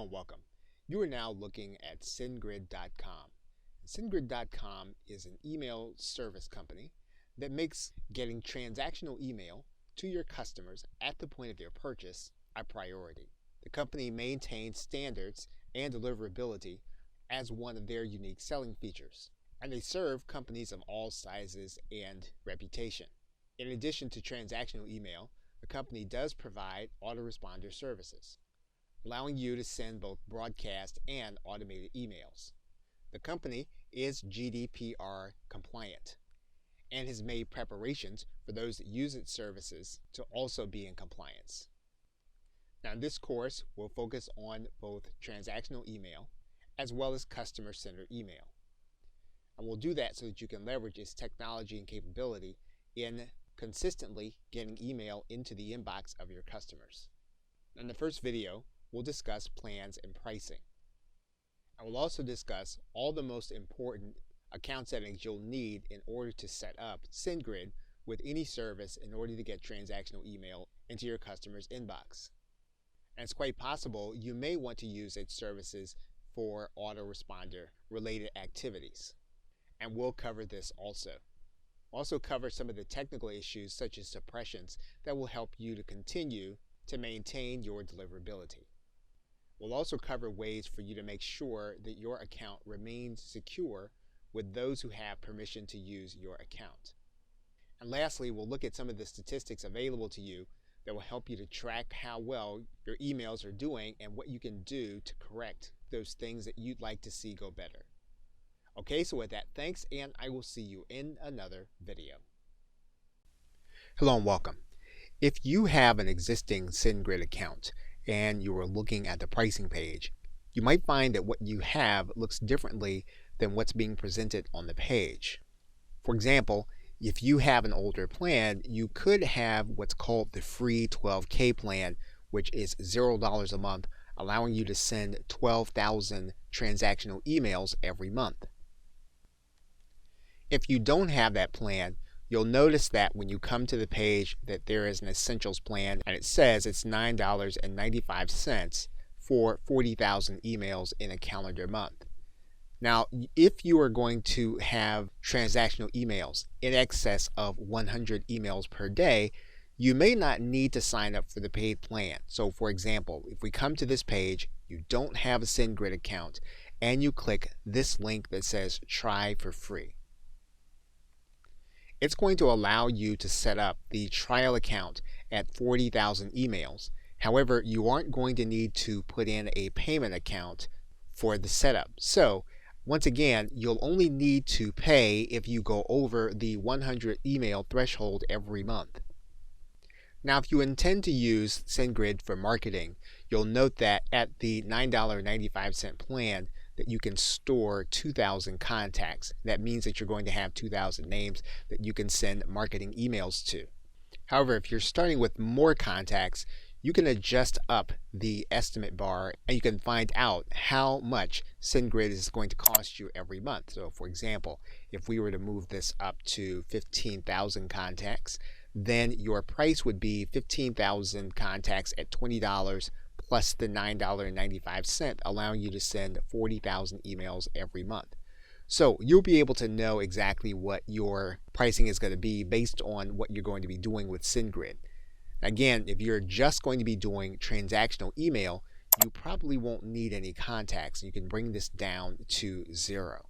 Hello and welcome. You are now looking at Sendgrid.com. Sendgrid.com is an email service company that makes getting transactional email to your customers at the point of their purchase a priority. The company maintains standards and deliverability as one of their unique selling features, and they serve companies of all sizes and reputation. In addition to transactional email, the company does provide autoresponder services, allowing you to send both broadcast and automated emails. The company is GDPR compliant and has made preparations for those that use its services to also be in compliance. Now, in this course, we'll focus on both transactional email as well as customer-centered email. And we'll do that so that you can leverage its technology and capability in consistently getting email into the inbox of your customers. In the first video, we'll discuss plans and pricing. I will also discuss all the most important account settings you'll need in order to set up Sendgrid with any service in order to get transactional email into your customer's inbox. And it's quite possible you may want to use its services for autoresponder related activities. And we'll cover this also. Also cover some of the technical issues such as suppressions that will help you to continue to maintain your deliverability. We'll also cover ways for you to make sure that your account remains secure with those who have permission to use your account. And lastly, we'll look at some of the statistics available to you that will help you to track how well your emails are doing and what you can do to correct those things that you'd like to see go better. Okay, so with that, thanks, and I will see you in another video. Hello and welcome. If you have an existing Sendgrid account and you are looking at the pricing page, you might find that what you have looks differently than what's being presented on the page. For example, if you have an older plan, you could have what's called the free 12K plan, which is $0 a month, allowing you to send 12,000 transactional emails every month. If you don't have that plan, you'll notice that when you come to the page that there is an Essentials plan and it says it's $9.95 for 40,000 emails in a calendar month. Now, if you are going to have transactional emails in excess of 100 emails per day, you may not need to sign up for the paid plan. So for example, if we come to this page, you don't have a Sendgrid account, and you click this link that says try for free. It's going to allow you to set up the trial account at 40,000 emails. However, you aren't going to need to put in a payment account for the setup. So, once again, you'll only need to pay if you go over the 100 email threshold every month. Now, if you intend to use Sendgrid for marketing, you'll note that at the $9.95 plan, that you can store 2,000 contacts. That means that you're going to have 2,000 names that you can send marketing emails to. However, if you're starting with more contacts, you can adjust up the estimate bar and you can find out how much Sendgrid is going to cost you every month. So for example, if we were to move this up to 15,000 contacts, then your price would be 15,000 contacts at $20 plus the $9.95, allowing you to send 40,000 emails every month. So you'll be able to know exactly what your pricing is going to be based on what you're going to be doing with Sendgrid. Again, if you're just going to be doing transactional email, you probably won't need any contacts. You can bring this down to 0.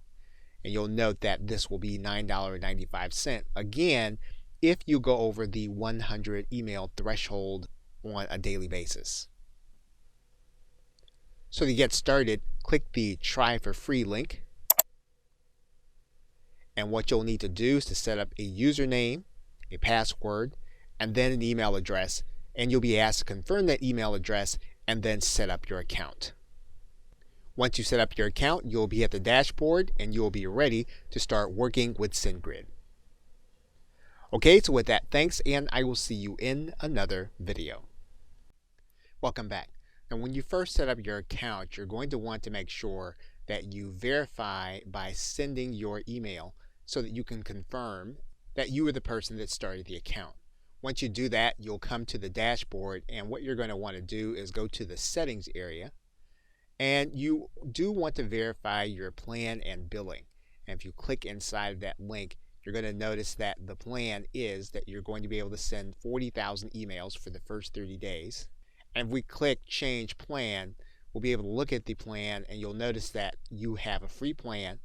And you'll note that this will be $9.95. Again, if you go over the 100 email threshold on a daily basis. So to get started, click the Try for Free link. And what you'll need to do is to set up a username, a password, and then an email address. And you'll be asked to confirm that email address and then set up your account. Once you set up your account, you'll be at the dashboard and you'll be ready to start working with Sendgrid. Okay, so with that, thanks, and I will see you in another video. Welcome back. Now, when you first set up your account, you're going to want to make sure that you verify by sending your email so that you can confirm that you were the person that started the account. Once you do that, you'll come to the dashboard, and what you're going to want to do is go to the settings area, And you do want to verify your plan and billing. And if you click inside of that link, you're going to notice that the plan is that you're going to be able to send 40,000 emails for the first 30 days. And if we click change plan, we'll be able to look at the plan, and you'll notice that you have a free plan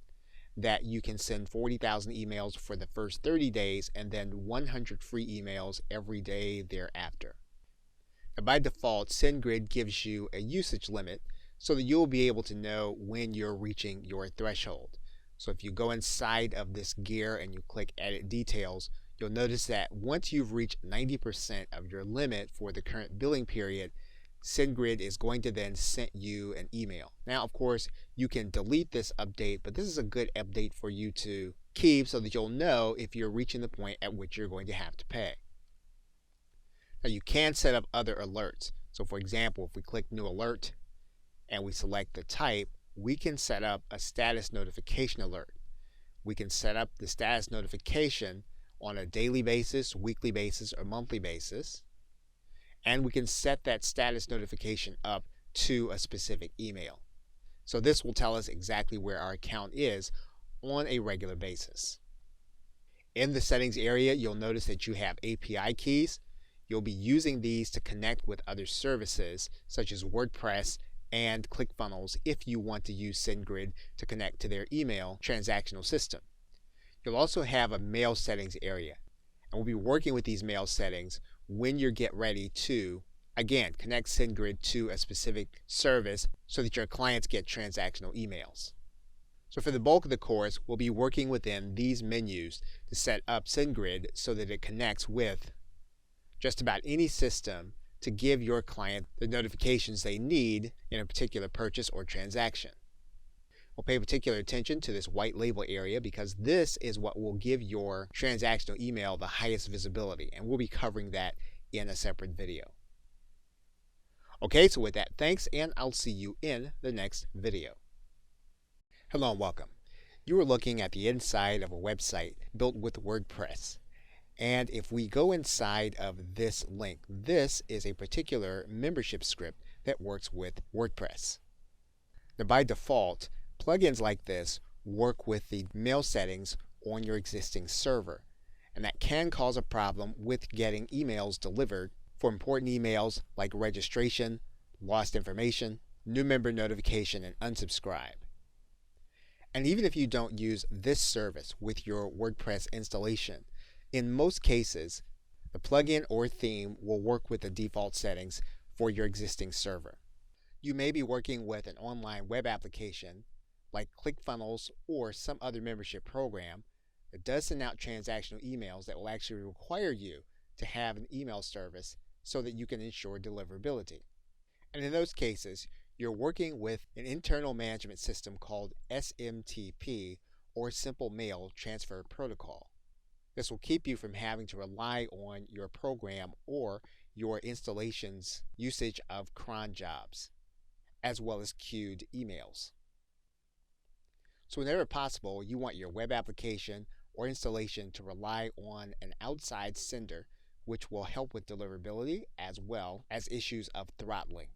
that you can send 40,000 emails for the first 30 days and then 100 free emails every day thereafter. Now, by default, Sendgrid gives you a usage limit so that you'll be able to know when you're reaching your threshold. So if you go inside of this gear and you click edit details, you'll notice that once you've reached 90% of your limit for the current billing period, Sendgrid is going to then send you an email. Now, of course, you can delete this update, but this is a good update for you to keep so that you'll know if you're reaching the point at which you're going to have to pay. Now, you can set up other alerts. So, for example, if we click New Alert and we select the type, we can set up a status notification alert. We can set up the status notification on a daily basis, weekly basis, or monthly basis. And we can set that status notification up to a specific email. So this will tell us exactly where our account is on a regular basis. In the settings area, you'll notice that you have API keys. You'll be using these to connect with other services such as WordPress and ClickFunnels if you want to use Sendgrid to connect to their email transactional system. You'll also have a mail settings area, and we'll be working with these mail settings when you get ready to, again, connect Sendgrid to a specific service so that your clients get transactional emails. So for the bulk of the course, we'll be working within these menus to set up Sendgrid so that it connects with just about any system to give your client the notifications they need in a particular purchase or transaction. We'll pay particular attention to this white label area because this is what will give your transactional email the highest visibility, and we'll be covering that in a separate video. Okay, so with that, thanks, and I'll see you in the next video. Hello and welcome. You are looking at the inside of a website built with WordPress. And if we go inside of this link, this is a particular membership script that works with WordPress. Now, by default, plugins like this work with the mail settings on your existing server, and that can cause a problem with getting emails delivered for important emails like registration, lost information, new member notification, and unsubscribe. And even if you don't use this service with your WordPress installation, in most cases, the plugin or theme will work with the default settings for your existing server. You may be working with an online web application like ClickFunnels or some other membership program that does send out transactional emails that will actually require you to have an email service so that you can ensure deliverability. And in those cases, you're working with an internal management system called SMTP, or Simple Mail Transfer Protocol. This will keep you from having to rely on your program or your installation's usage of cron jobs, as well as queued emails. So whenever possible, you want your web application or installation to rely on an outside sender, which will help with deliverability as well as issues of throttling.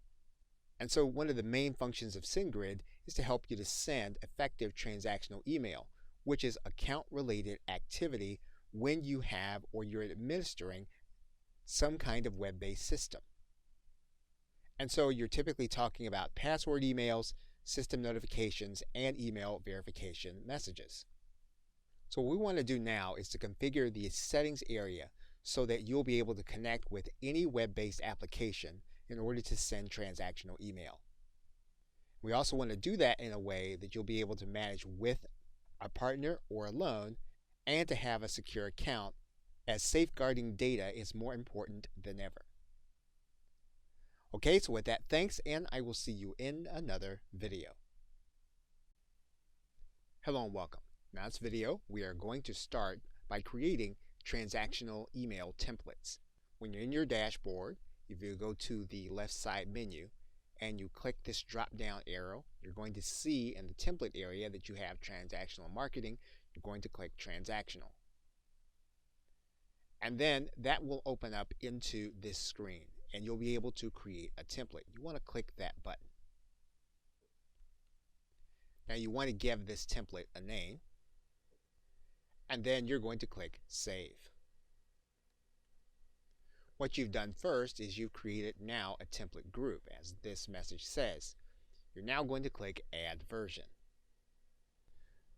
And so one of the main functions of Sendgrid is to help you to send effective transactional email, which is account-related activity when you have or you're administering some kind of web-based system. And so you're typically talking about password emails, system notifications, and email verification messages. So what we want to do now is to configure the settings area so that you'll be able to connect with any web-based application in order to send transactional email. We also want to do that in a way that you'll be able to manage with a partner or alone, and to have a secure account, as safeguarding data is more important than ever. Okay, so with that, thanks, and I will see you in another video. Hello and welcome. Now, in this video, we are going to start by creating transactional email templates. When you're in your dashboard, if you go to the left side menu and you click this drop down arrow, you're going to see in the template area that you have transactional marketing. You're going to click transactional. And then that will open up into this screen and you'll be able to create a template. You want to click that button. Now you want to give this template a name, and then you're going to click Save. What you've done first is you've created now a template group, as this message says. You're now going to click Add Version.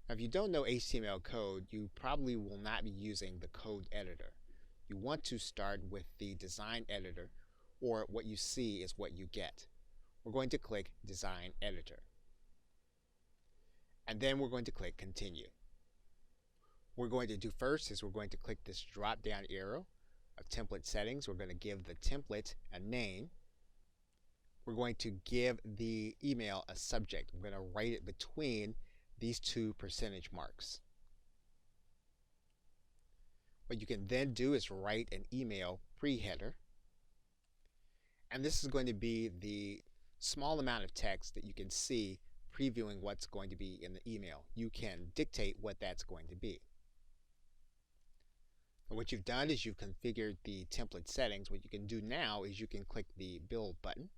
Now, if you don't know HTML code, you probably will not be using the code editor. You want to start with the design editor, or what you see is what you get. We're going to click Design Editor. And then we're going to click Continue. What we're going to do first is we're going to click this drop down arrow of template settings. We're going to give the template a name. We're going to give the email a subject. We're going to write it between these two percentage marks. What you can then do is write an email pre-header. And this is going to be the small amount of text that you can see previewing what's going to be in the email. You can dictate what that's going to be. And what you've done is you've configured the template settings. What you can do now is you can click the Build button.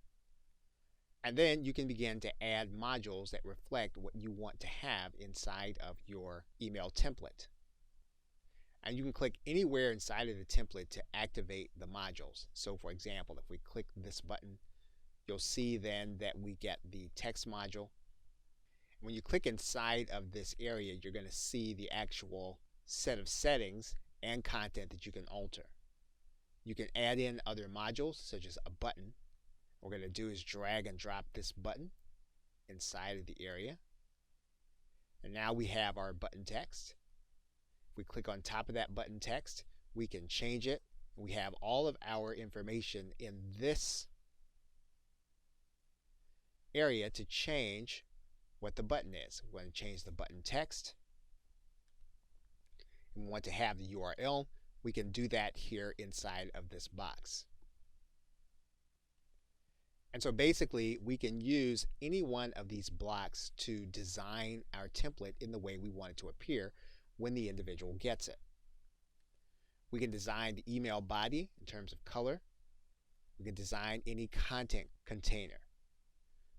And then you can begin to add modules that reflect what you want to have inside of your email template. And you can click anywhere inside of the template to activate the modules. So for example, if we click this button, you'll see then that we get the text module. When you click inside of this area, you're going to see the actual set of settings and content that you can alter. You can add in other modules, such as a button. What we're going to do is drag and drop this button inside of the area. And now we have our button text. If we click on top of that button text, we can change it. We have all of our information in this area to change what the button is. We're going to change the button text. And we want to have the URL. We can do that here inside of this box. And so basically, we can use any one of these blocks to design our template in the way we want it to appear when the individual gets it. We can design the email body in terms of color. We can design any content container.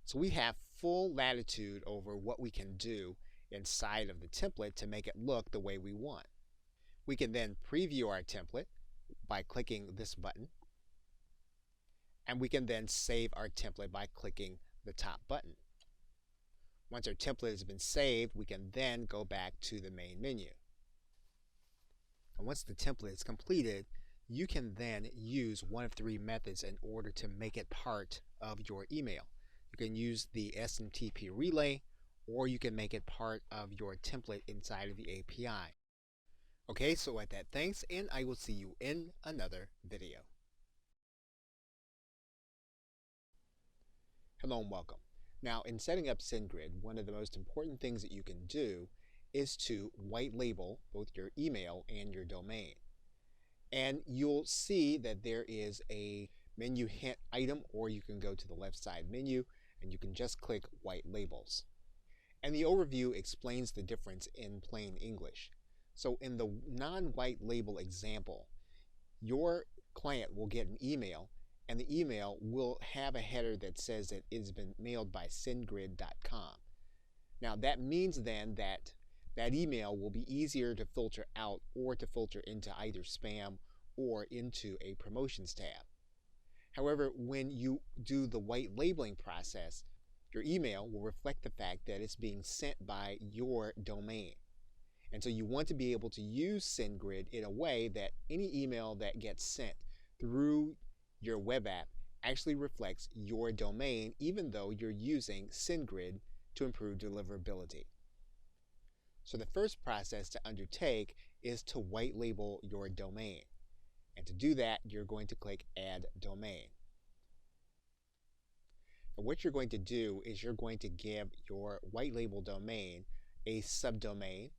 So we have full latitude over what we can do inside of the template to make it look the way we want. We can then preview our template by clicking this button. And we can then save our template by clicking the top button. Once our template has been saved, we can then go back to the main menu. And once the template is completed, you can then use one of three methods in order to make it part of your email. You can use the SMTP relay, or you can make it part of your template inside of the API. Okay, so with that, thanks, and I will see you in another video. Hello and welcome. Now, in setting up Sendgrid, one of the most important things that you can do is to white label both your email and your domain. And you'll see that there is a menu hint item, or you can go to the left side menu and you can just click white labels. And the overview explains the difference in plain English. So in the non-white label example, your client will get an email, and the email will have a header that says that it has been mailed by Sendgrid.com. Now that means then that that email will be easier to filter out or to filter into either spam or into a promotions tab. However, when you do the white labeling process, your email will reflect the fact that it's being sent by your domain. And so you want to be able to use Sendgrid in a way that any email that gets sent through your web app actually reflects your domain, even though you're using Sendgrid to improve deliverability. So the first process to undertake is to white label your domain. And to do that, you're going to click Add Domain. And what you're going to do is you're going to give your white label domain a subdomain,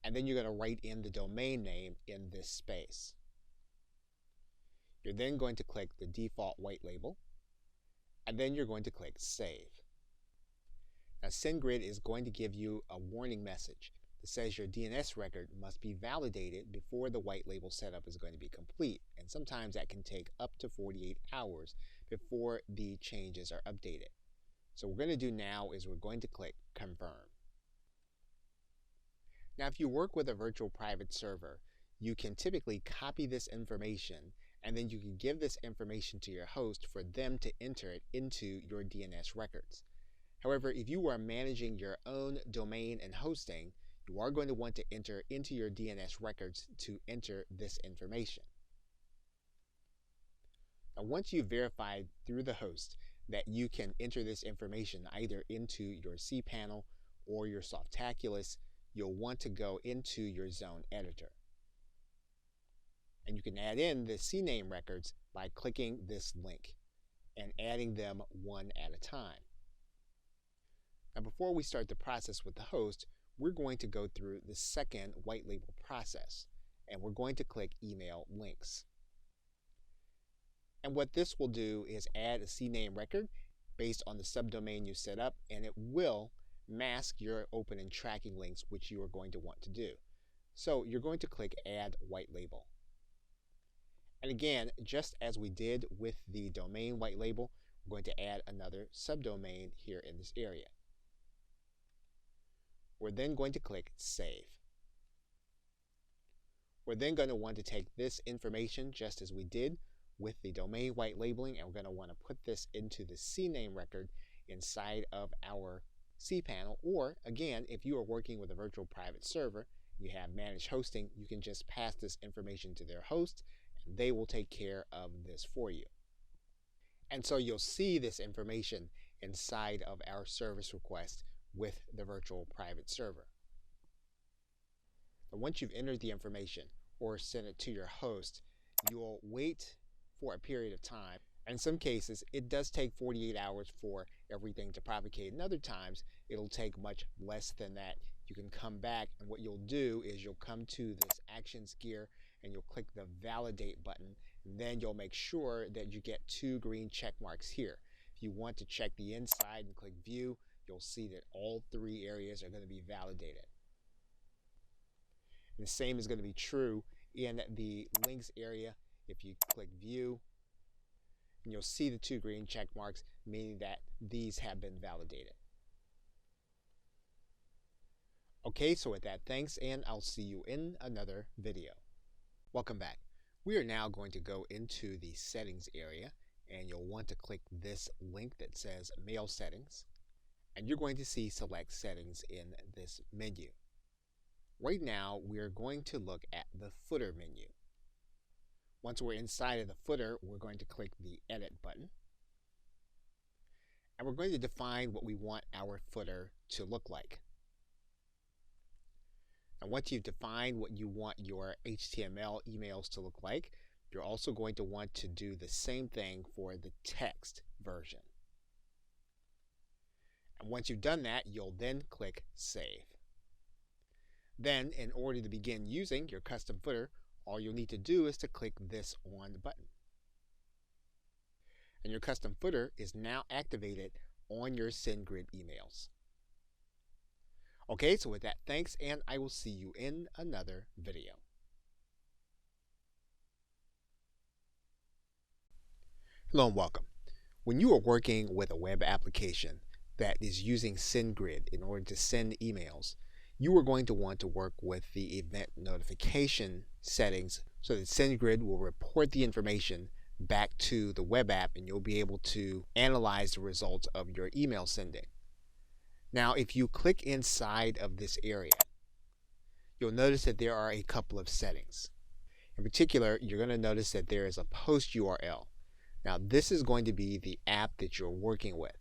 and then you're going to write in the domain name in this space. You're then going to click the default white label, and then you're going to click Save. Now Sendgrid is going to give you a warning message that says your DNS record must be validated before the white label setup is going to be complete, and sometimes that can take up to 48 hours before the changes are updated. So what we're going to do now is we're going to click Confirm. Now, if you work with a virtual private server, you can typically copy this information and then you can give this information to your host for them to enter it into your DNS records. However, if you are managing your own domain and hosting, you are going to want to enter into your DNS records to enter this information. Now, once you've verified through the host that you can enter this information either into your cPanel or your Softaculous, you'll want to go into your zone editor. And you can add in the CNAME records by clicking this link and adding them one at a time. Now, before we start the process with the host, we're going to go through the second white label process, and we're going to click Email Links. And what this will do is add a CNAME record based on the subdomain you set up, and it will mask your open and tracking links, which you are going to want to do. So you're going to click Add White Label. And again, just as we did with the domain white label, we're going to add another subdomain here in this area. We're then going to click Save. We're then going to want to take this information just as we did with the domain white labeling, and we're going to want to put this into the CNAME record inside of our cPanel. Or again, if you are working with a virtual private server, you have managed hosting, you can just pass this information to their host and they will take care of this for you. And so you'll see this information inside of our service request with the virtual private server. But once you've entered the information or sent it to your host, you'll wait for a period of time. In some cases, it does take 48 hours for everything to propagate. In other times, it'll take much less than that. You can come back, and what you'll do is you'll come to this Actions gear and you'll click the Validate button. And then you'll make sure that you get 2 green check marks here. If you want to check the inside and click View, you'll see that all 3 areas are going to be validated. And the same is going to be true in the links area. If you click View, and you'll see the 2 green check marks, meaning that these have been validated. Okay, so with that, thanks, and I'll see you in another video. Welcome back. We are now going to go into the settings area, and you'll want to click this link that says Mail Settings, and you're going to see Select Settings in this menu. Right now, we are going to look at the footer menu. Once we're inside of the footer, we're going to click the Edit button. And we're going to define what we want our footer to look like. And once you've defined what you want your HTML emails to look like, you're also going to want to do the same thing for the text version. And once you've done that, you'll then click Save. Then, in order to begin using your custom footer, all you'll need to do is to click this On button. And your custom footer is now activated on your Sendgrid emails. Okay, so with that, thanks, and I will see you in another video. Hello and welcome. When you are working with a web application that is using Sendgrid in order to send emails, you are going to want to work with the event notification settings so that Sendgrid will report the information back to the web app and you'll be able to analyze the results of your email sending. Now, if you click inside of this area, you'll notice that there are a couple of settings. In particular, you're going to notice that there is a post URL. Now, this is going to be the app that you're working with.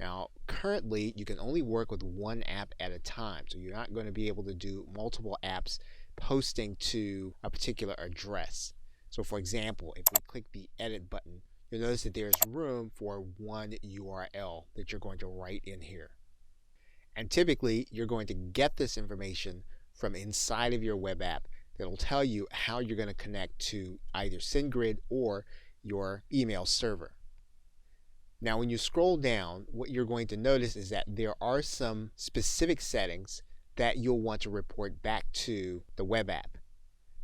Now, currently, you can only work with one app at a time, so you're not going to be able to do multiple apps posting to a particular address. So, for example, if we click the Edit button, you'll notice that there's room for one URL that you're going to write in here. And typically, you're going to get this information from inside of your web app that'll tell you how you're going to connect to either Sendgrid or your email server. Now, when you scroll down, what you're going to notice is that there are some specific settings that you'll want to report back to the web app.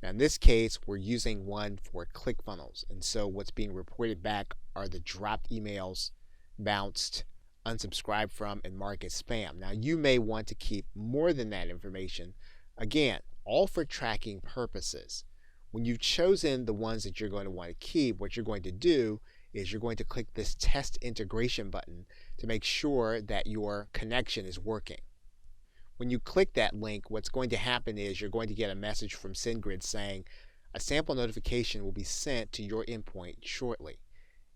Now, in this case, we're using one for ClickFunnels. And so what's being reported back are the dropped emails, bounced, unsubscribed from, and marked as spam. Now, you may want to keep more than that information, Again, all for tracking purposes. When you've chosen the ones that you're going to want to keep, what you're going to do is you're going to click this test integration button to make sure that your connection is working. When you click that link, what's going to happen is you're going to get a message from Sendgrid saying a sample notification will be sent to your endpoint shortly.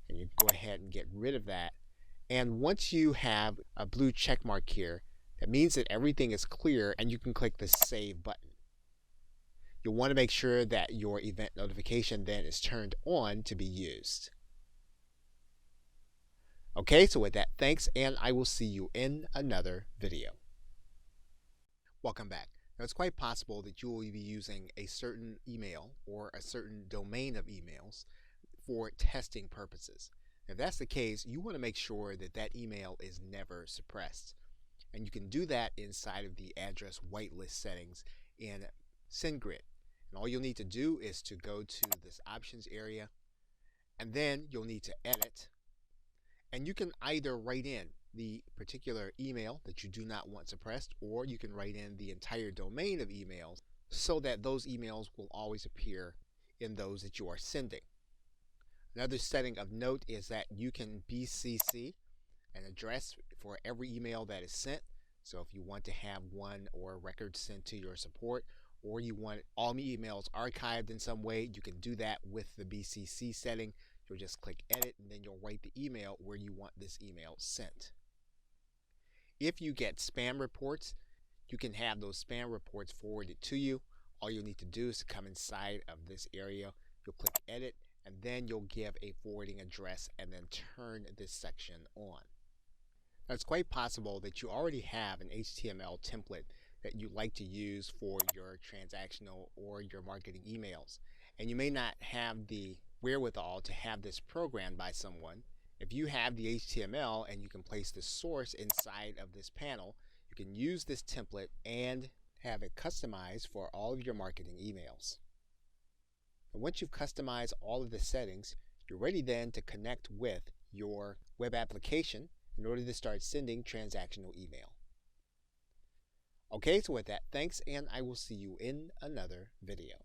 And you go ahead and get rid of that. And once you have a blue check mark here, that means that everything is clear and you can click the save button. You'll want to make sure that your event notification then is turned on to be used. Okay, so with that, thanks, and I will see you in another video. Welcome back. Now, it's quite possible that you will be using a certain email or a certain domain of emails for testing purposes. If that's the case, you want to make sure that that email is never suppressed. And you can do that inside of the address whitelist settings in Sendgrid. And all you'll need to do is to go to this options area, and then you'll need to edit. And you can either write in the particular email that you do not want suppressed, or you can write in the entire domain of emails so that those emails will always appear in those that you are sending. Another setting of note is that you can BCC an address for every email that is sent. So if you want to have one or record sent to your support, or you want all emails archived in some way, you can do that with the BCC setting. You'll just click edit and then you'll write the email where you want this email sent. If you get spam reports, you can have those spam reports forwarded to you. All you'll need to do is to come inside of this area, you'll click edit, and then you'll give a forwarding address and then turn this section on. Now, it's quite possible that you already have an HTML template that you like to use for your transactional or your marketing emails, and you may not have the wherewithal to have this programmed by someone. If you have the HTML and you can place the source inside of this panel, you can use this template and have it customized for all of your marketing emails. And once you've customized all of the settings, you're ready then to connect with your web application in order to start sending transactional email. Okay, so with that, thanks, and I will see you in another video.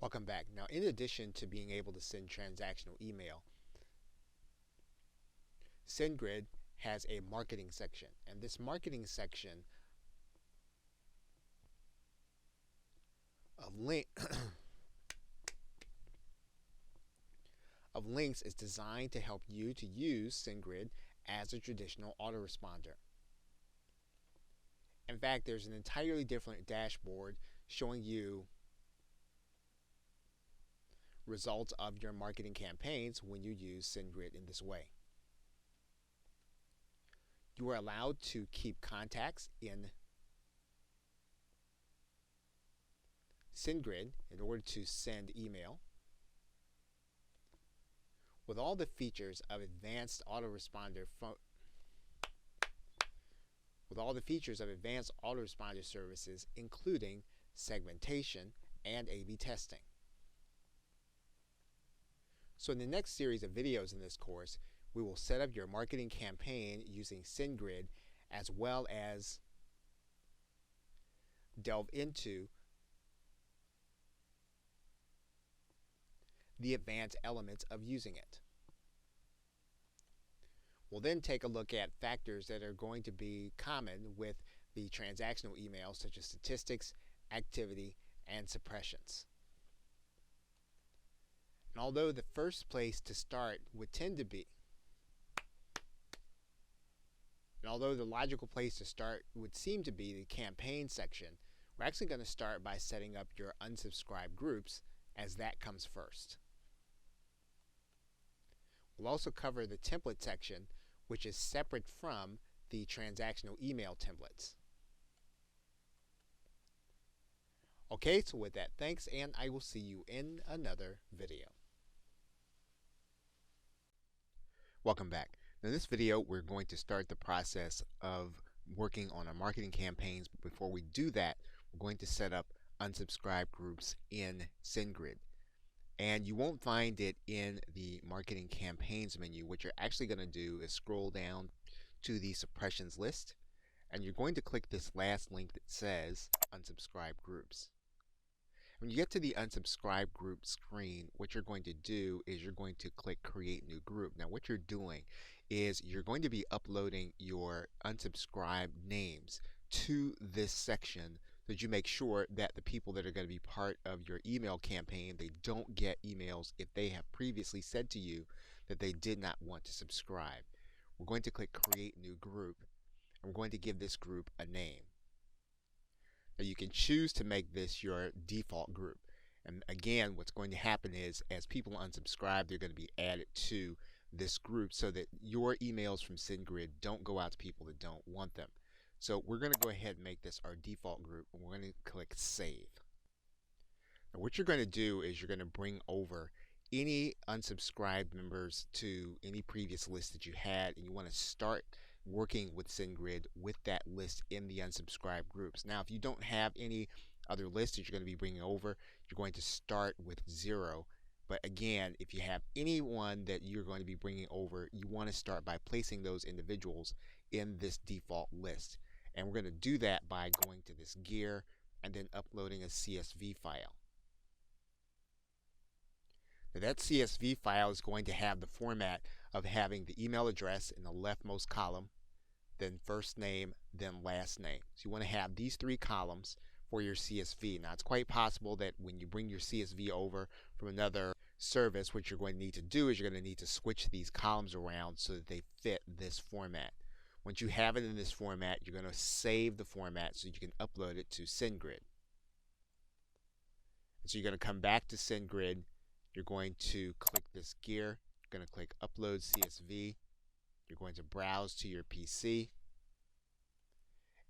Welcome back. Now, in addition to being able to send transactional email, Sendgrid has a marketing section, and this marketing section of links is designed to help you to use Sendgrid as a traditional autoresponder. In fact, there's an entirely different dashboard showing you results of your marketing campaigns when you use Sendgrid in this way. You are allowed to keep contacts in Sendgrid in order to send email with all the features of advanced autoresponder services, including segmentation and A/B testing. So in the next series of videos in this course, we will set up your marketing campaign using Sendgrid, as well as delve into the advanced elements of using it. We'll then take a look at factors that are going to be common with the transactional emails, such as statistics, activity, and suppressions. And although the first place to start would tend to be, and although the logical place to start would seem to be the campaign section, we're actually going to start by setting up your unsubscribe groups, as that comes first. We'll also cover the template section, which is separate from the transactional email templates. Okay, so with that, thanks, and I will see you in another video. Welcome back. Now, in this video, we're going to start the process of working on our marketing campaigns. But before we do that, we're going to set up unsubscribe groups in Sendgrid. And you won't find it in the marketing campaigns menu. What you're actually going to do is scroll down to the suppressions list, and you're going to click this last link that says unsubscribe groups. When you get to the unsubscribe group screen, what you're going to do is you're going to click create new group. Now what you're doing is you're going to be uploading your unsubscribed names to this section, so that you make sure that the people that are going to be part of your email campaign, they don't get emails if they have previously said to you that they did not want to subscribe. We're going to click create new group, and we're going to give this group a name. Now you can choose to make this your default group. And again, what's going to happen is as people unsubscribe, they're going to be added to this group so that your emails from Sendgrid don't go out to people that don't want them. So we're going to go ahead and make this our default group, and we're going to click save. Now what you're going to do is you're going to bring over any unsubscribed members to any previous list that you had, and you want to start working with Sendgrid with that list in the unsubscribed groups. Now if you don't have any other lists that you're going to be bringing over, you're going to start with 0. But again, if you have anyone that you're going to be bringing over, you want to start by placing those individuals in this default list. And we're going to do that by going to this gear and then uploading a CSV file. Now that CSV file is going to have the format of having the email address in the leftmost column, then first name, then last name. So you want to have these 3 columns for your CSV. Now it's quite possible that when you bring your CSV over from another service, what you're going to need to do is you're going to need to switch these columns around so that they fit this format. Once you have it in this format, you're going to save the format so you can upload it to Sendgrid. So you're going to come back to Sendgrid. You're going to click this gear. You're going to click Upload CSV. You're going to browse to your PC.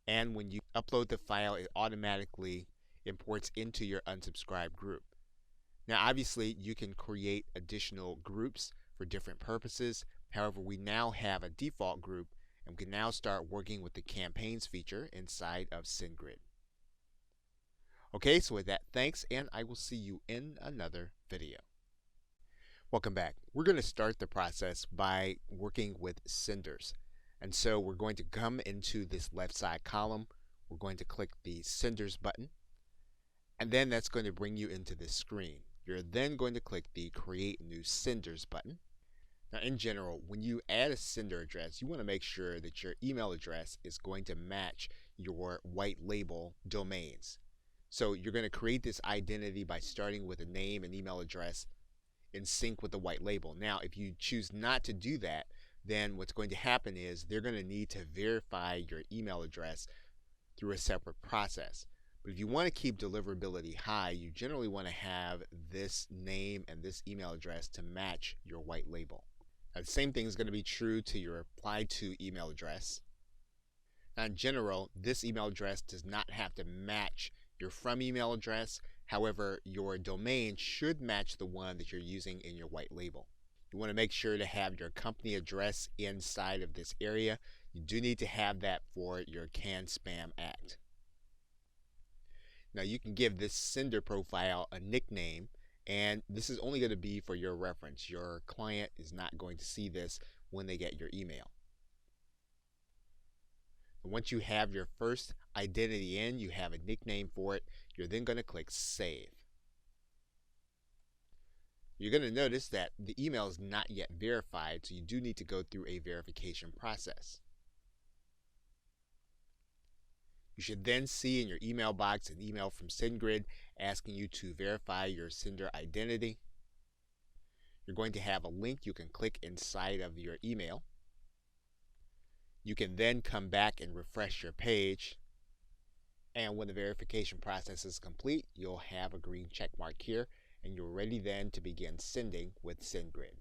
And when you upload the file, it automatically imports into your unsubscribe group. Now obviously you can create additional groups for different purposes. However, we now have a default group, and we can now start working with the campaigns feature inside of Sendgrid. Okay, so with that, thanks, and I will see you in another video. Welcome back. We're going to start the process by working with senders. And so we're going to come into this left side column. We're going to click the senders button, and then that's going to bring you into this screen. You're then going to click the create new senders button. Now in general, when you add a sender address, you want to make sure that your email address is going to match your white label domains. So you're going to create this identity by starting with a name and email address in sync with the white label. Now if you choose not to do that, then what's going to happen is they're going to need to verify your email address through a separate process. But if you want to keep deliverability high, you generally want to have this name and this email address to match your white label. Now, the same thing is going to be true to your apply to email address. Now, in general, this email address does not have to match your from email address. However, your domain should match the one that you're using in your white label. You want to make sure to have your company address inside of this area. You do need to have that for your CAN-SPAM Act. Now, you can give this sender profile a nickname, and this is only going to be for your reference. Your client is not going to see this when they get your email. Once you have your first identity in, you have a nickname for it, you're then going to click Save. You're going to notice that the email is not yet verified, so you do need to go through a verification process. You should then see in your email box an email from Sendgrid asking you to verify your sender identity. You're going to have a link you can click inside of your email. You can then come back and refresh your page, and when the verification process is complete, you'll have a green check mark here, and you're ready then to begin sending with Sendgrid.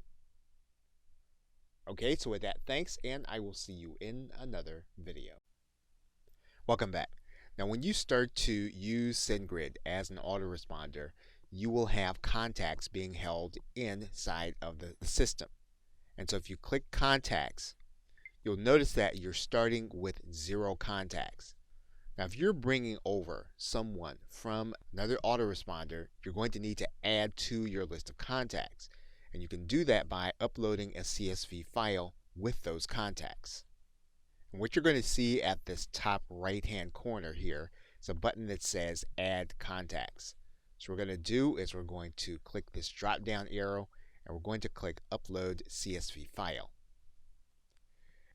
Okay, so with that, thanks, and I will see you in another video. Welcome back. Now, when you start to use Sendgrid as an autoresponder, you will have contacts being held inside of the system. And so if you click Contacts, you'll notice that you're starting with 0 contacts. Now, if you're bringing over someone from another autoresponder, you're going to need to add to your list of contacts. And you can do that by uploading a CSV file with those contacts. And what you're going to see at this top right-hand corner here is a button that says Add Contacts. So what we're going to do is we're going to click this drop-down arrow, and we're going to click Upload CSV File.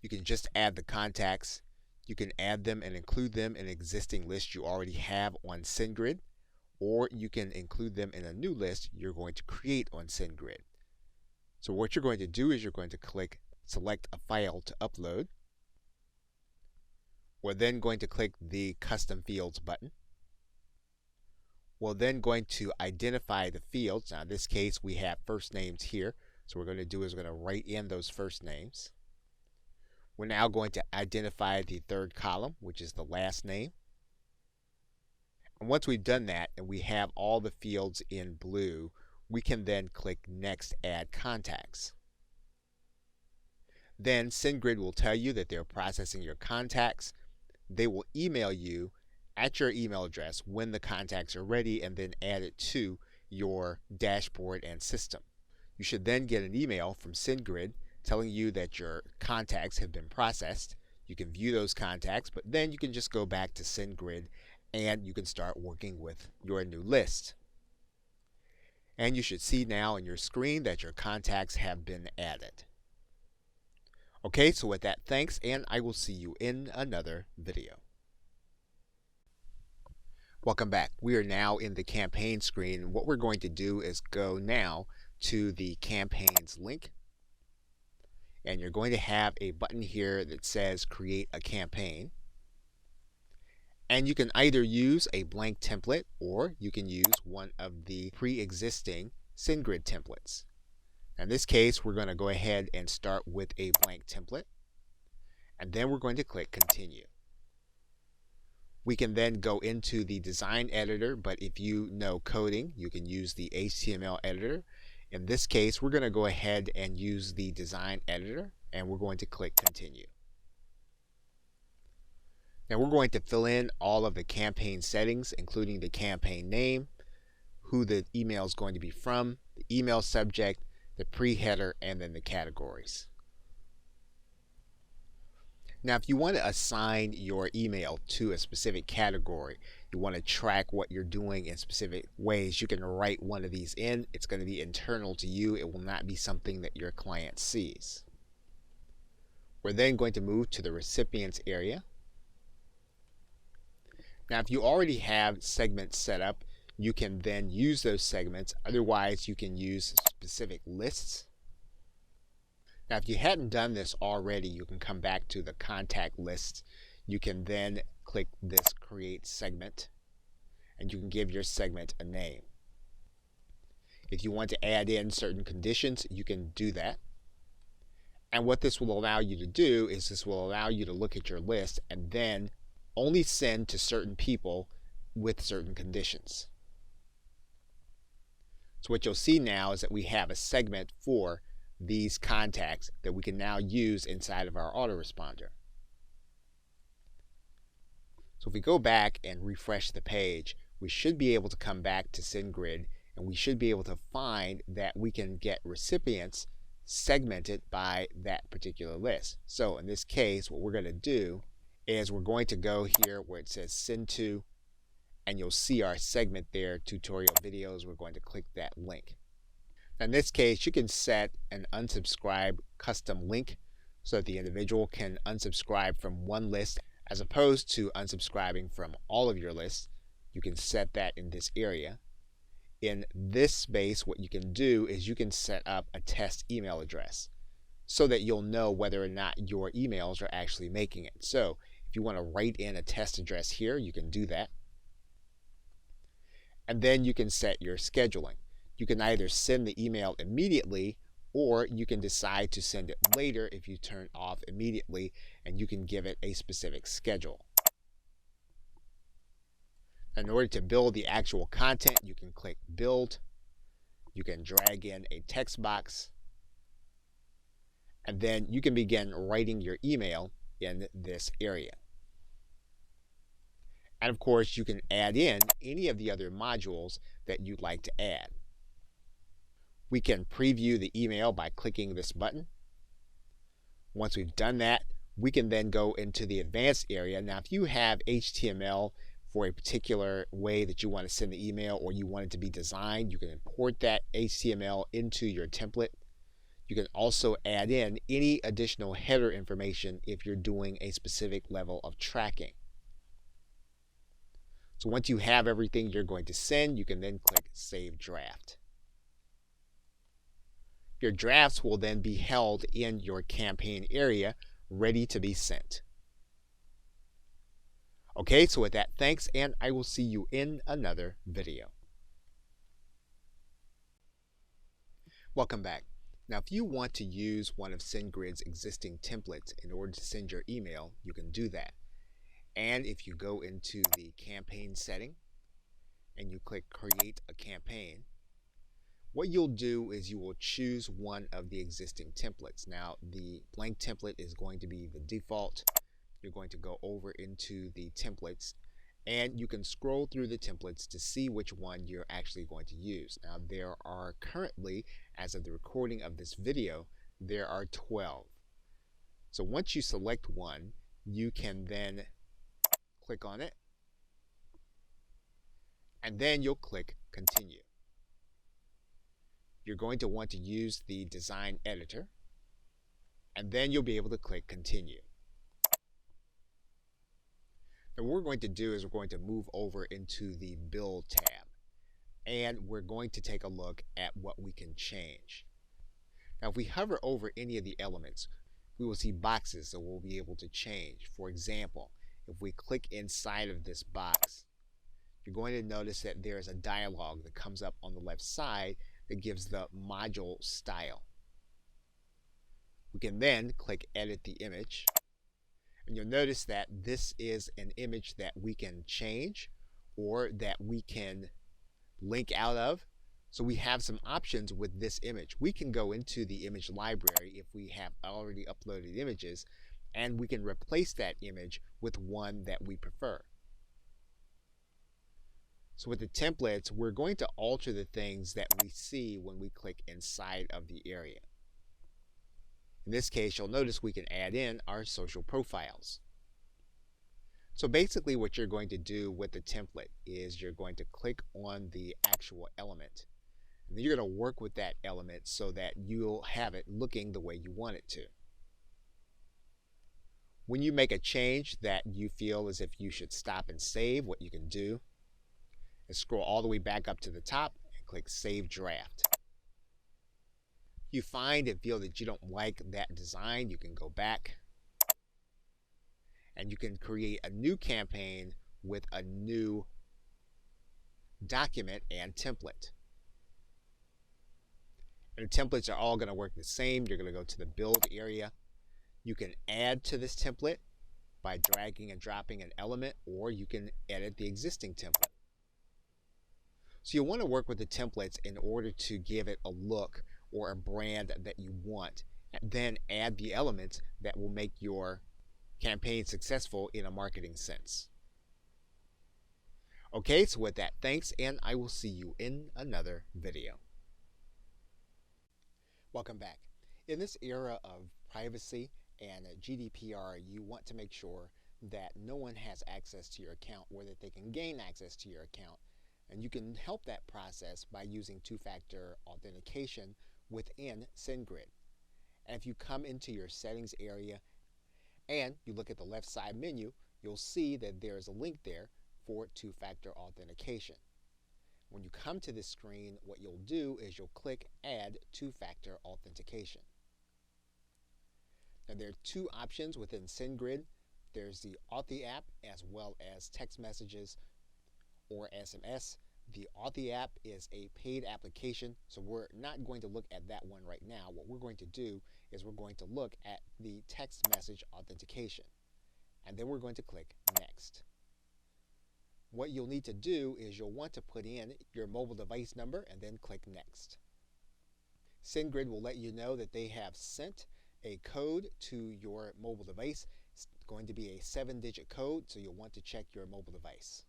You can just add the contacts. You can add them and include them in an existing list you already have on Sendgrid, or you can include them in a new list you're going to create on Sendgrid. So what you're going to do is you're going to click Select a File to Upload. We're then going to click the Custom Fields button. We're then going to identify the fields. Now in this case we have first names here, so what we're going to do is we're going to write in those first names. We're now going to identify the third column, which is the last name. And once we've done that and we have all the fields in blue, we can then click Next, Add Contacts. Then Sendgrid will tell you that they're processing your contacts. They will email you at your email address when the contacts are ready and then add it to your dashboard and system. You should then get an email from Sendgrid telling you that your contacts have been processed. You can view those contacts, but then you can just go back to Sendgrid and you can start working with your new list. And you should see now on your screen that your contacts have been added. Okay, so with that, thanks, and I will see you in another video. Welcome back. We are now in the campaign screen. What we're going to do is go now to the campaigns link. And you're going to have a button here that says Create a Campaign. And you can either use a blank template or you can use one of the pre-existing Sendgrid templates. In this case, we're going to go ahead and start with a blank template. And then we're going to click Continue. We can then go into the design editor, but if you know coding, you can use the HTML editor. In this case, we're going to go ahead and use the design editor, and we're going to click Continue. Now we're going to fill in all of the campaign settings, including the campaign name, who the email is going to be from, the email subject, the pre-header, and then the categories. Now, if you want to assign your email to a specific category, you want to track what you're doing in specific ways, you can write one of these in. It's going to be internal to you. It will not be something that your client sees. We're then going to move to the recipients area. Now, if you already have segments set up, you can then use those segments. Otherwise, you can use specific lists. Now, if you hadn't done this already, you can come back to the contact list. You can then click this Create Segment, and you can give your segment a name. If you want to add in certain conditions, you can do that. And what this will allow you to do is this will allow you to look at your list and then only send to certain people with certain conditions. So what you'll see now is that we have a segment for these contacts that we can now use inside of our autoresponder. So if we go back and refresh the page, we should be able to come back to Sendgrid, and we should be able to find that we can get recipients segmented by that particular list. So in this case, what we're going to do is we're going to go here where it says send to, and you'll see our segment there, tutorial videos. We're going to click that link. In this case, you can set an unsubscribe custom link so that the individual can unsubscribe from one list as opposed to unsubscribing from all of your lists. You can set that in this area. In this space, what you can do is you can set up a test email address so that you'll know whether or not your emails are actually making it. So if you want to write in a test address here, you can do that. And then you can set your scheduling. You can either send the email immediately, or you can decide to send it later if you turn off immediately, and you can give it a specific schedule. In order to build the actual content, you can click Build. You can drag in a text box, and then you can begin writing your email in this area. And of course, you can add in any of the other modules that you'd like to add. We can preview the email by clicking this button. Once we've done that, we can then go into the advanced area. Now, if you have HTML for a particular way that you want to send the email, or you want it to be designed, you can import that HTML into your template. You can also add in any additional header information if you're doing a specific level of tracking. So once you have everything you're going to send, you can then click Save Draft. Your drafts will then be held in your campaign area, ready to be sent. Okay, so with that, thanks, and I will see you in another video. Welcome back. Now, if you want to use one of Sendgrid's existing templates in order to send your email, you can do that. And if you go into the campaign setting and you click Create a Campaign, what you'll do is you will choose one of the existing templates. Now, the blank template is going to be the default. You're going to go over into the templates, and you can scroll through the templates to see which one you're actually going to use. Now, there are currently, as of the recording of this video, there are 12. So once you select one, you can then click on it, and then you'll click Continue. You're going to want to use the design editor, and then you'll be able to click Continue. Now what we're going to do is we're going to move over into the Build tab, and we're going to take a look at what we can change. Now if we hover over any of the elements, we will see boxes that we'll be able to change. For example, if we click inside of this box, you're going to notice that there is a dialog that comes up on the left side that gives the module style. We can then click Edit the Image, and you'll notice that this is an image that we can change or that we can link out of. So we have some options with this image. We can go into the image library if we have already uploaded images, and we can replace that image with one that we prefer. So with the templates, we're going to alter the things that we see when we click inside of the area. In this case, you'll notice we can add in our social profiles. So basically what you're going to do with the template is you're going to click on the actual element, and then you're going to work with that element so that you'll have it looking the way you want it to. When you make a change that you feel as if you should stop and save, what you can do is scroll all the way back up to the top and click Save Draft. You find and feel that you don't like that design, you can go back and you can create a new campaign with a new document and template. And the templates are all going to work the same. You're going to go to the build area. You can add to this template by dragging and dropping an element, or you can edit the existing template. So you'll want to work with the templates in order to give it a look or a brand that you want, and then add the elements that will make your campaign successful in a marketing sense. Okay, so with that, thanks, and I will see you in another video. Welcome back. In this era of privacy and GDPR, you want to make sure that no one has access to your account or that they can gain access to your account. And you can help that process by using two-factor authentication within Sendgrid. And if you come into your settings area and you look at the left side menu, you'll see that there's a link there for two-factor authentication. When you come to this screen, what you'll do is you'll click Add Two-Factor Authentication. Now there are two options within Sendgrid. There's the Authy app as well as text messages or SMS. The Authy app is a paid application, so we're not going to look at that one right now. What we're going to do is we're going to look at the text message authentication, and then we're going to click Next. What you'll need to do is you'll want to put in your mobile device number and then click Next. Sendgrid will let you know that they have sent a code to your mobile device. It's going to be a 7-digit code, so you'll want to check your mobile device.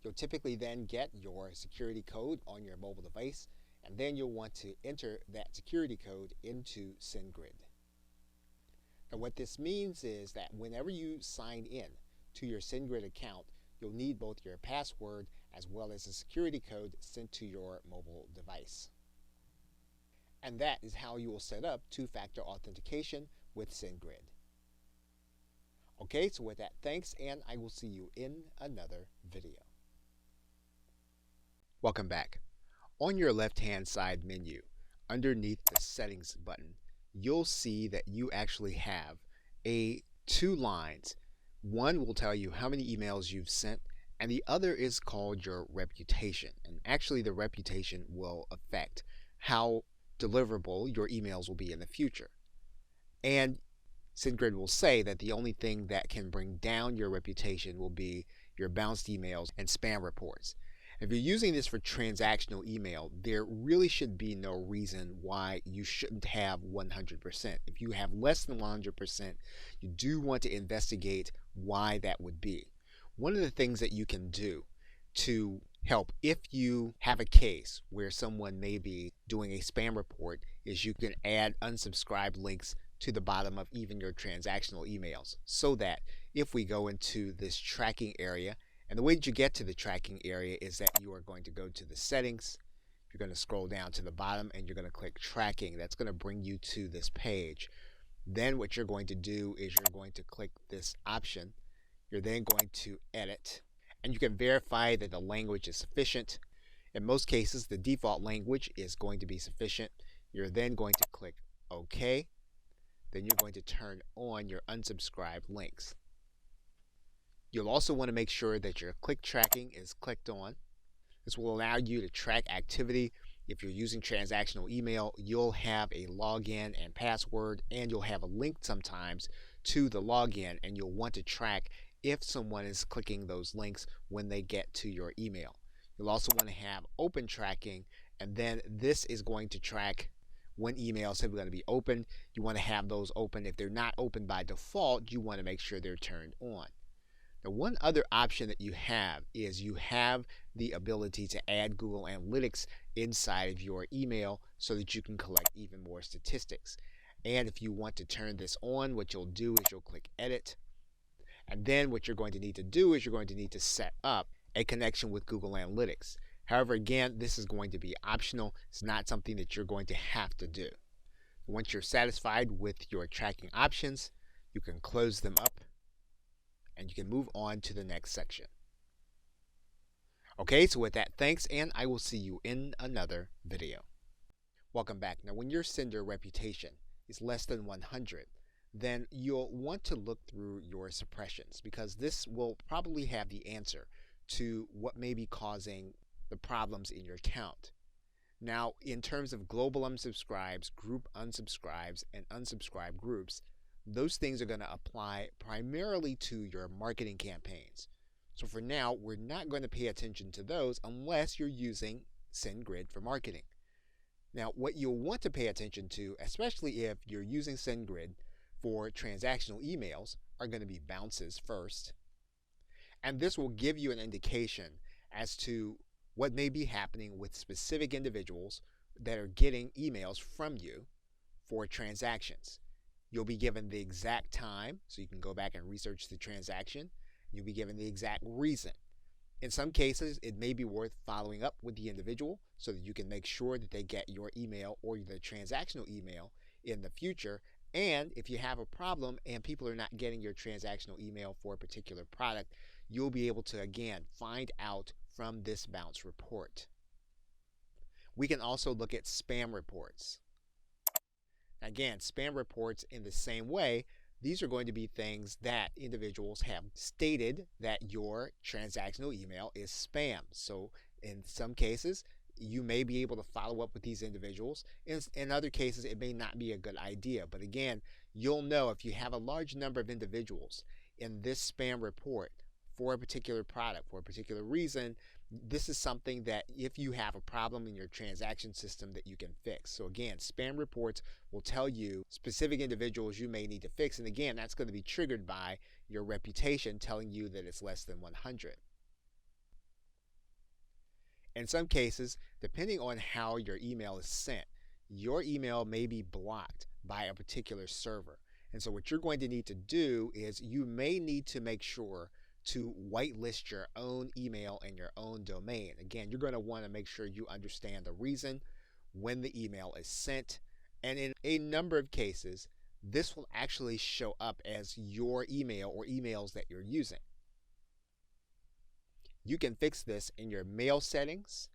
You'll typically then get your security code on your mobile device, and then you'll want to enter that security code into Sendgrid. Now what this means is that whenever you sign in to your Sendgrid account, you'll need both your password as well as a security code sent to your mobile device. And that is how you will set up two-factor authentication with Sendgrid. Okay, so with that, thanks, and I will see you in another video. Welcome back. On your left-hand side menu, underneath the Settings button, you'll see that you actually have two lines. One will tell you how many emails you've sent, and the other is called your reputation. And actually the reputation will affect how deliverable your emails will be in the future. And Sendgrid will say that the only thing that can bring down your reputation will be your bounced emails and spam reports. If you're using this for transactional email, there really should be no reason why you shouldn't have 100%. If you have less than 100%, you do want to investigate why that would be. One of the things that you can do to help if you have a case where someone may be doing a spam report is you can add unsubscribe links to the bottom of even your transactional emails, so that if we go into this tracking area, and the way that you get to the tracking area is that you are going to go to the settings, you're going to scroll down to the bottom, and you're going to click tracking. That's going to bring you to this page. Then what you're going to do is you're going to click this option. You're then going to edit, and you can verify that the language is sufficient. In most cases, the default language is going to be sufficient. You're then going to click OK. Then you're going to turn on your unsubscribed links. You'll also want to make sure that your click tracking is clicked on. This will allow you to track activity. If you're using transactional email, you'll have a login and password, and you'll have a link sometimes to the login, and you'll want to track if someone is clicking those links when they get to your email. You'll also want to have open tracking, and then this is going to track when emails are going to be open. You want to have those open. If they're not open by default, you want to make sure they're turned on. Now, one other option that you have is you have the ability to add Google Analytics inside of your email so that you can collect even more statistics. And if you want to turn this on, what you'll do is you'll click Edit. And then what you're going to need to do is you're going to need to set up a connection with Google Analytics. However, again, this is going to be optional. It's not something that you're going to have to do. Once you're satisfied with your tracking options, you can close them up, and you can move on to the next section. Okay, so with that, thanks, and I will see you in another video. Welcome back. Now, when your sender reputation is less than 100, then you'll want to look through your suppressions, because this will probably have the answer to what may be causing the problems in your account. Now, in terms of global unsubscribes, group unsubscribes, and unsubscribe groups, those things are going to apply primarily to your marketing campaigns. So for now, we're not going to pay attention to those unless you're using Sendgrid for marketing. Now, what you'll want to pay attention to, especially if you're using Sendgrid for transactional emails, are going to be bounces first. And this will give you an indication as to what may be happening with specific individuals that are getting emails from you for transactions. You'll be given the exact time, so you can go back and research the transaction. You'll be given the exact reason. In some cases, it may be worth following up with the individual so that you can make sure that they get your email or the transactional email in the future. And if you have a problem and people are not getting your transactional email for a particular product, you'll be able to, again, find out from this bounce report. We can also look at spam reports. Again, spam reports in the same way, these are going to be things that individuals have stated that your transactional email is spam. So in some cases, you may be able to follow up with these individuals. In other cases, it may not be a good idea. But again, you'll know if you have a large number of individuals in this spam report for a particular product, for a particular reason, this is something that if you have a problem in your transaction system that you can fix. So again, spam reports will tell you specific individuals you may need to fix. And again, that's going to be triggered by your reputation telling you that it's less than 100. In some cases, depending on how your email is sent, your email may be blocked by a particular server. And so what you're going to need to do is you may need to make sure to whitelist your own email and your own domain. Again, you're going to want to make sure you understand the reason when the email is sent. And in a number of cases, this will actually show up as your email or emails that you're using. You can fix this in your mail settings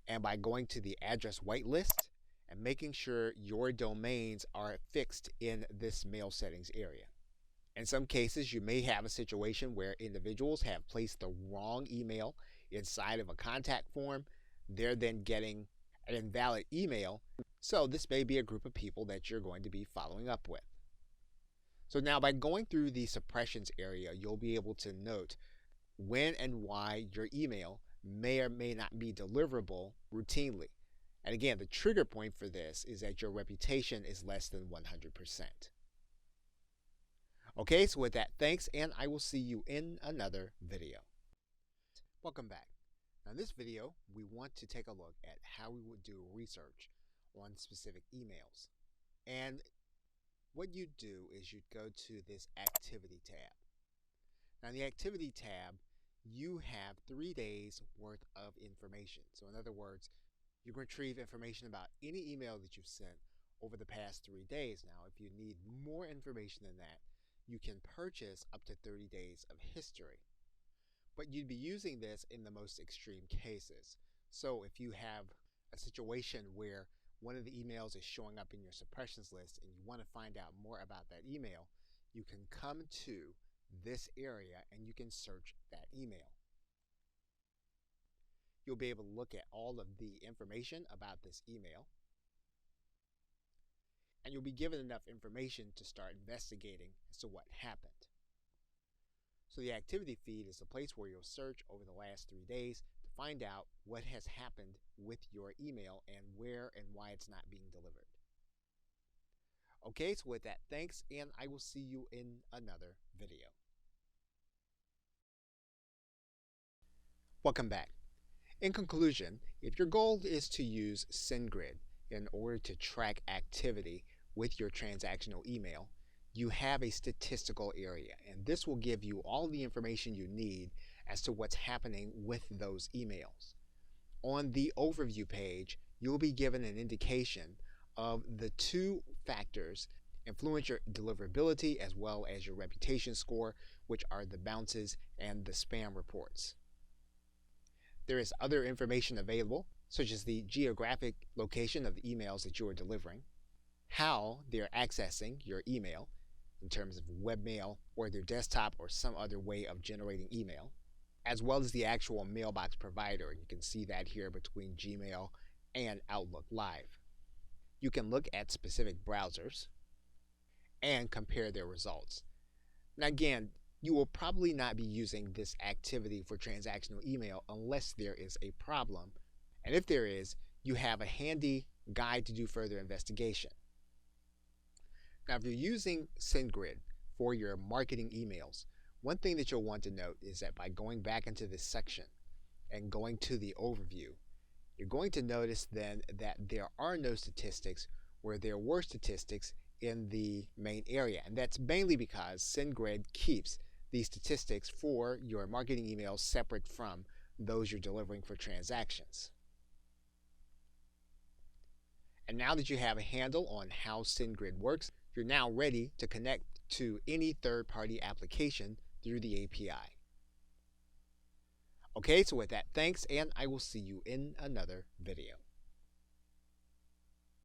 and by going to the address whitelist and making sure your domains are fixed in this mail settings area. In some cases, you may have a situation where individuals have placed the wrong email inside of a contact form. They're then getting an invalid email. So this may be a group of people that you're going to be following up with. So now by going through the suppressions area, you'll be able to note when and why your email may or may not be deliverable routinely. And again, the trigger point for this is that your reputation is less than 100%. Okay, so with that, thanks, and I will see you in another video. Welcome back. Now in this video, we want to take a look at how we would do research on specific emails. And what you'd do is you'd go to this activity tab. Now in the activity tab, you have 3 days worth of information. So in other words, you can retrieve information about any email that you've sent over the past 3 days. Now, if you need more information than that, you can purchase up to 30 days of history. But you'd be using this in the most extreme cases. So if you have a situation where one of the emails is showing up in your suppressions list and you want to find out more about that email, you can come to this area and you can search that email. You'll be able to look at all of the information about this email. And you'll be given enough information to start investigating as to what happened. So the activity feed is a place where you'll search over the last 3 days to find out what has happened with your email and where and why it's not being delivered. Okay, so with that, thanks, and I will see you in another video. Welcome back. In conclusion, if your goal is to use Sendgrid in order to track activity with your transactional email, you have a statistical area, and this will give you all the information you need as to what's happening with those emails. On the overview page, you'll be given an indication of the 2 factors influence your deliverability as well as your reputation score, which are the bounces and the spam reports. There is other information available, such as the geographic location of the emails that you are delivering, how they're accessing your email in terms of webmail or their desktop or some other way of generating email, as well as the actual mailbox provider. And you can see that here between Gmail and Outlook Live. You can look at specific browsers and compare their results. Now again, you will probably not be using this activity for transactional email unless there is a problem. And if there is, you have a handy guide to do further investigation. Now, if you're using Sendgrid for your marketing emails, one thing that you'll want to note is that by going back into this section and going to the overview, you're going to notice then that there are no statistics where there were statistics in the main area. And that's mainly because Sendgrid keeps these statistics for your marketing emails separate from those you're delivering for transactions. And now that you have a handle on how Sendgrid works, you're now ready to connect to any third-party application through the API. Okay, so with that, thanks, and I will see you in another video.